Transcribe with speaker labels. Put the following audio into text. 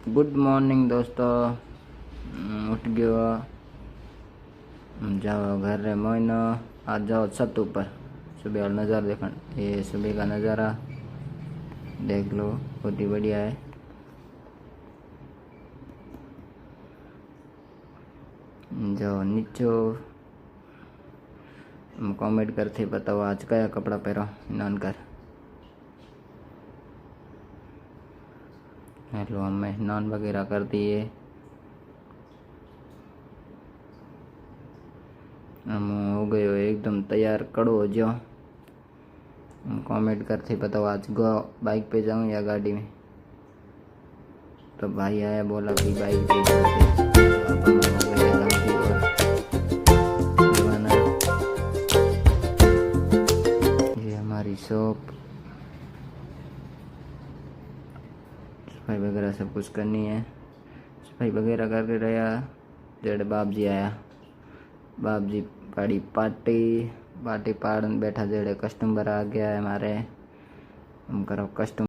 Speaker 1: Good morning दोस्तों। उठ गयो, जाओ घर रे मोइनो। आज जाओ छत ऊपर, सुबह वाला नज़ारा देखन। ये सुबह का नज़ारा देख लो, बहुत ही बढ़िया है। जाओ नीचो, कमेंट करते बताओ आज कया कपड़ा पहरो नान कर। हेलो, हमें स्नान वगैरह कर दिए, हम हो गयो एकदम तैयार। कड़ो हो जो, कमेंट करते बताओ आज गो बाइक पे जाऊं या गाड़ी में। तो भाई आया, बोला कि बाइक पे जाते। पापा मैं हो गया जल्दी और दीवाना। ये हमारी शॉप, सफाई वगैरह सब कुछ करनी है। सफाई वगैरह करके रहा जेड़े बाप जी आया। बाप जी पाड़ी पार्टी पाड़न बैठा, जेड़े कस्टमर आ गया है हमारे, हम करो कस्टमर।